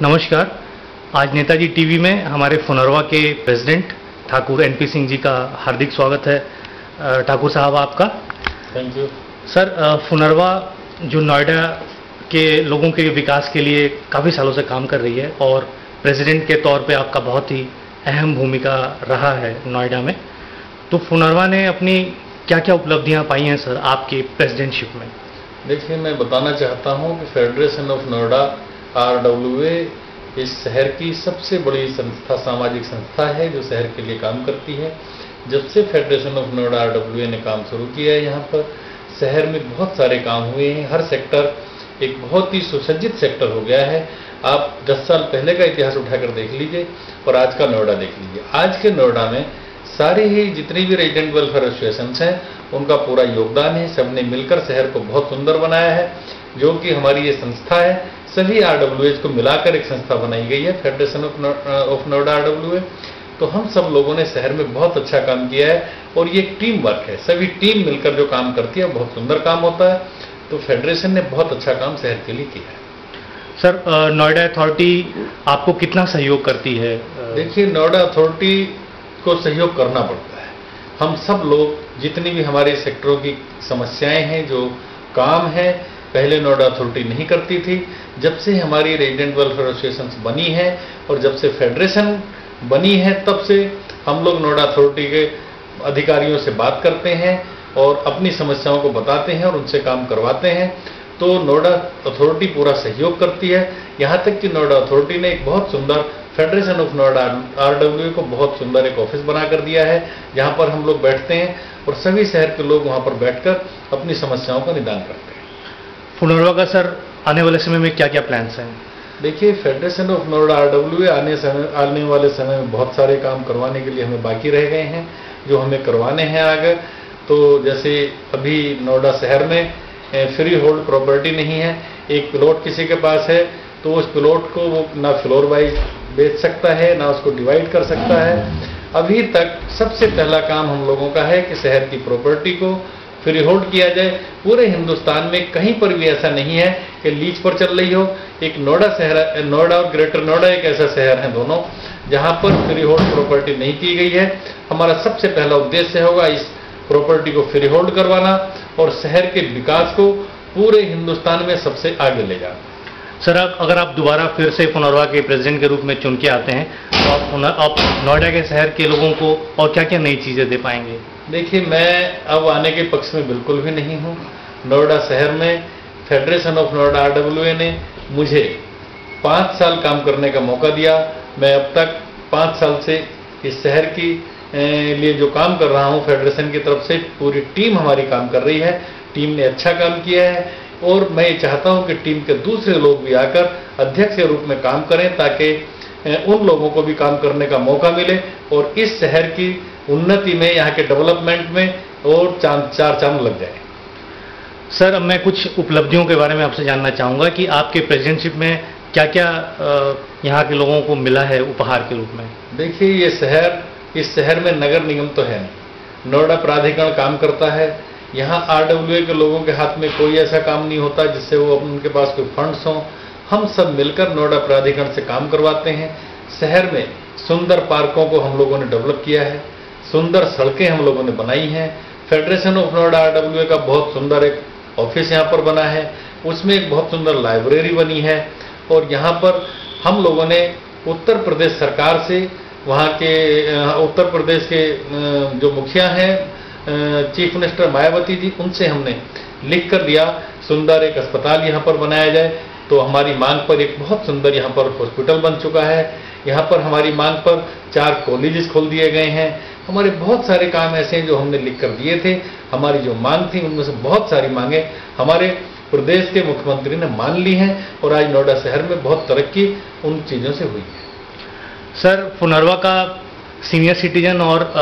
नमस्कार। आज नेताजी टीवी में हमारे फुनरवा के प्रेसिडेंट ठाकुर एनपी सिंह जी का हार्दिक स्वागत है। ठाकुर साहब आपका। Thank you sir. फुनरवा जो नोएडा के लोगों के विकास के लिए काफ़ी सालों से काम कर रही है और प्रेसिडेंट के तौर पे आपका बहुत ही अहम भूमिका रहा है नोएडा में, तो फुनरवा ने अपनी क्या क्या उपलब्धियां पाई हैं सर आपकी प्रेसिडेंटशिप में? देखिए, मैं बताना चाहता हूं कि फेडरेशन ऑफ नोएडा RWA इस शहर की सबसे बड़ी संस्था, सामाजिक संस्था है जो शहर के लिए काम करती है। जब से फेडरेशन ऑफ नोएडा RWA ने काम शुरू किया है, यहाँ पर शहर में बहुत सारे काम हुए हैं। हर सेक्टर एक बहुत ही सुसज्जित सेक्टर हो गया है। आप 10 साल पहले का इतिहास उठाकर देख लीजिए और आज का नोएडा देख लीजिए। आज के नोएडा में सारे ही जितनी भी रेजिडेंट वेलफेयर एसोसिएशन हैं, उनका पूरा योगदान है। सबने मिलकर शहर को बहुत सुंदर बनाया है। जो कि हमारी ये संस्था है, सभी RWA को मिलाकर एक संस्था बनाई गई है, फेडरेशन ऑफ नोएडा RWA। तो हम सब लोगों ने शहर में बहुत अच्छा काम किया है और ये एक टीम वर्क है। सभी टीम मिलकर जो काम करती है बहुत सुंदर काम होता है। तो फेडरेशन ने बहुत अच्छा काम शहर के लिए किया है। सर, नोएडा अथॉरिटी आपको कितना सहयोग करती है? देखिए, नोएडा अथॉरिटी को सहयोग करना पड़ता है। हम सब लोग जितनी भी हमारे सेक्टरों की समस्याएं हैं, जो काम है, पहले नोएडा अथॉरिटी नहीं करती थी। जब से हमारी रेजिडेंट वेलफेयर एसोसिएशन बनी है और जब से फेडरेशन बनी है, तब से हम लोग नोएडा अथॉरिटी के अधिकारियों से बात करते हैं और अपनी समस्याओं को बताते हैं और उनसे काम करवाते हैं। तो नोएडा अथॉरिटी पूरा सहयोग करती है। यहाँ तक कि नोएडा अथॉरिटी ने एक बहुत सुंदर फेडरेशन ऑफ नोएडा RWA को बहुत सुंदर एक ऑफिस बनाकर दिया है, जहाँ पर हम लोग बैठते हैं और सभी शहर के लोग वहाँ पर बैठकर अपनी समस्याओं का निदान करते हैं। फुनरवा का सर आने वाले समय में क्या क्या प्लान्स हैं? देखिए, फेडरेशन ऑफ नोएडा RWA आने वाले समय में बहुत सारे काम करवाने के लिए हमें बाकी रह गए हैं, जो हमें करवाने हैं आगे। तो जैसे अभी नोएडा शहर में फ्री होल्ड प्रॉपर्टी नहीं है। एक प्लॉट किसी के पास है तो उस प्लॉट को वो ना फ्लोर वाइज बेच सकता है, ना उसको डिवाइड कर सकता है। अभी तक सबसे पहला काम हम लोगों का है कि शहर की प्रॉपर्टी को फ्री होल्ड किया जाए। पूरे हिंदुस्तान में कहीं पर भी ऐसा नहीं है कि लीज पर चल रही हो। एक नोएडा शहर, नोएडा और ग्रेटर नोएडा एक ऐसा शहर है दोनों, जहां पर फ्री होल्ड प्रॉपर्टी नहीं की गई है। हमारा सबसे पहला उद्देश्य होगा इस प्रॉपर्टी को फ्री होल्ड करवाना और शहर के विकास को पूरे हिंदुस्तान में सबसे आगे ले जाना। सर, अगर आप दोबारा फिर से फुनरवा के प्रेसिडेंट के रूप में चुन के आते हैं तो आप नोएडा के शहर के लोगों को और क्या क्या नई चीज़ें दे पाएंगे? देखिए, मैं अब आने के पक्ष में बिल्कुल भी नहीं हूँ। नोएडा शहर में फेडरेशन ऑफ नोएडा RWA ने मुझे 5 साल काम करने का मौका दिया। मैं अब तक 5 साल से इस शहर की लिए जो काम कर रहा हूँ, फेडरेशन की तरफ से पूरी टीम हमारी काम कर रही है। टीम ने अच्छा काम किया है और मैं ये चाहता हूँ कि टीम के दूसरे लोग भी आकर अध्यक्ष के रूप में काम करें, ताकि उन लोगों को भी काम करने का मौका मिले और इस शहर की उन्नति में, यहाँ के डेवलपमेंट में और चार चांद लग जाए। सर, अब मैं कुछ उपलब्धियों के बारे में आपसे जानना चाहूँगा कि आपके प्रेसिडेंटशिप में क्या क्या यहाँ के लोगों को मिला है उपहार के रूप में? देखिए, इस शहर में नगर निगम तो है नहीं, नोएडा प्राधिकरण काम करता है। यहाँ RWA के लोगों के हाथ में कोई ऐसा काम नहीं होता जिससे वो उनके पास कोई फंड्स हों। हम सब मिलकर नोएडा प्राधिकरण से काम करवाते हैं। शहर में सुंदर पार्कों को हम लोगों ने डेवलप किया है, सुंदर सड़कें हम लोगों ने बनाई हैं। फेडरेशन ऑफ नोएडा RWA का बहुत सुंदर एक ऑफिस यहाँ पर बना है, उसमें एक बहुत सुंदर लाइब्रेरी बनी है। और यहाँ पर हम लोगों ने उत्तर प्रदेश सरकार से, वहाँ के उत्तर प्रदेश के जो मुखिया हैं, चीफ मिनिस्टर मायावती जी, उनसे हमने लिख कर दिया सुंदर एक अस्पताल यहाँ पर बनाया जाए। तो हमारी मांग पर एक बहुत सुंदर यहाँ पर हॉस्पिटल बन चुका है। यहाँ पर हमारी मांग पर 4 कॉलेजेस खोल दिए गए हैं। हमारे बहुत सारे काम ऐसे हैं जो हमने लिख कर दिए थे। हमारी जो मांग थी उनमें से बहुत सारी मांगे हमारे प्रदेश के मुख्यमंत्री ने मान ली हैं और आज नोएडा शहर में बहुत तरक्की उन चीज़ों से हुई है। सर, फुनरवा का सीनियर सिटीजन और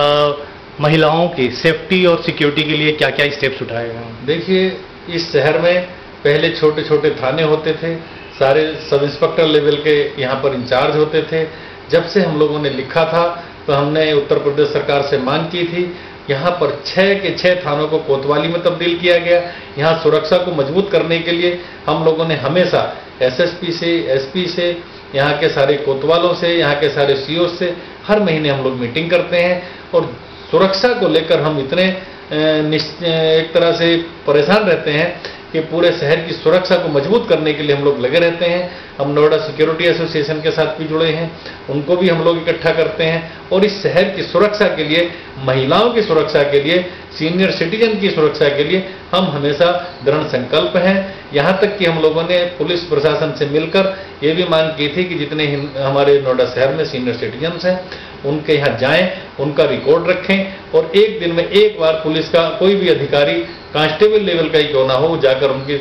महिलाओं की सेफ्टी और सिक्योरिटी के लिए क्या क्या स्टेप्स उठाए गए हैं? देखिए, इस शहर में पहले छोटे छोटे थाने होते थे, सारे सब इंस्पेक्टर लेवल के यहाँ पर इंचार्ज होते थे। जब से हम लोगों ने लिखा था तो हमने उत्तर प्रदेश सरकार से मांग की थी, यहाँ पर 6 के 6 थानों को कोतवाली में तब्दील किया गया। यहाँ सुरक्षा को मजबूत करने के लिए हम लोगों ने हमेशा SSP से, SP से यहाँ के सारे कोतवालों से, यहाँ के सारे सीओ से हर महीने हम लोग मीटिंग करते हैं और सुरक्षा को लेकर हम इतने एक तरह से परेशान रहते हैं कि पूरे शहर की सुरक्षा को मजबूत करने के लिए हम लोग लगे रहते हैं। हम नोएडा सिक्योरिटी एसोसिएशन के साथ भी जुड़े हैं, उनको भी हम लोग इकट्ठा करते हैं और इस शहर की सुरक्षा के लिए, महिलाओं की सुरक्षा के लिए, सीनियर सिटीजन की सुरक्षा के लिए हम हमेशा दृढ़ संकल्प हैं। यहाँ तक कि हम लोगों ने पुलिस प्रशासन से मिलकर ये भी मांग की थी कि जितने हमारे नोएडा शहर में सीनियर सिटीजन्स हैं उनके यहाँ जाएं, उनका रिकॉर्ड रखें और एक दिन में एक बार पुलिस का कोई भी अधिकारी, कांस्टेबल लेवल का ही क्यों ना हो, जाकर उनकी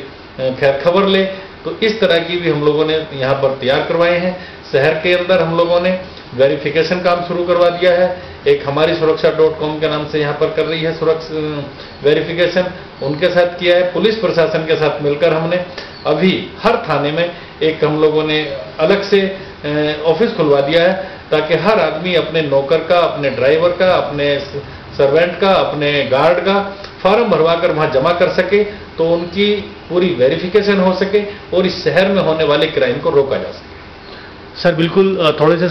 खैर खबर ले। तो इस तरह की भी हम लोगों ने यहाँ पर तैयार करवाए हैं। शहर के अंदर हम लोगों ने वेरिफिकेशन काम शुरू करवा दिया है। एक हमारी सुरक्षा.com के नाम से यहाँ पर कर रही है सुरक्षा वेरिफिकेशन, उनके साथ किया है। पुलिस प्रशासन के साथ मिलकर हमने अभी हर थाने में एक हम लोगों ने अलग से ऑफिस खुलवा दिया है ताकि हर आदमी अपने नौकर का, अपने ड्राइवर का, अपने सर्वेंट का, अपने गार्ड का फॉर्म भरवा कर वहां जमा कर सके तो उनकी पूरी वेरिफिकेशन हो सके और इस शहर में होने वाले क्राइम को रोका जा सके। सर बिल्कुल, थोड़े से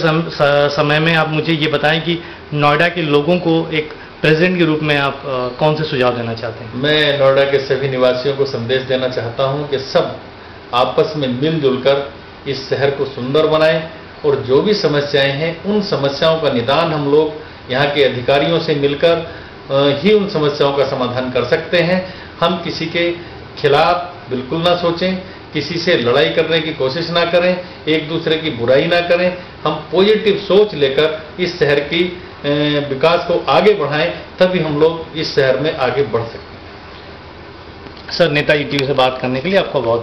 समय में आप मुझे ये बताएं कि नोएडा के लोगों को एक प्रेसिडेंट के रूप में आप कौन से सुझाव देना चाहते हैं? मैं नोएडा के सभी निवासियों को संदेश देना चाहता हूं कि सब आपस में मिलजुल कर इस शहर को सुंदर बनाएं और जो भी समस्याएं हैं उन समस्याओं का निदान हम लोग यहाँ के अधिकारियों से मिलकर ही उन समस्याओं का समाधान कर सकते हैं। हम किसी के खिलाफ बिल्कुल ना सोचें, किसी से लड़ाई करने की कोशिश ना करें, एक दूसरे की बुराई ना करें। हम पॉजिटिव सोच लेकर इस शहर की विकास को आगे बढ़ाएं, तभी हम लोग इस शहर में आगे बढ़ सकते हैं। सर, नेताजी टीवी से बात करने के लिए आपका बहुत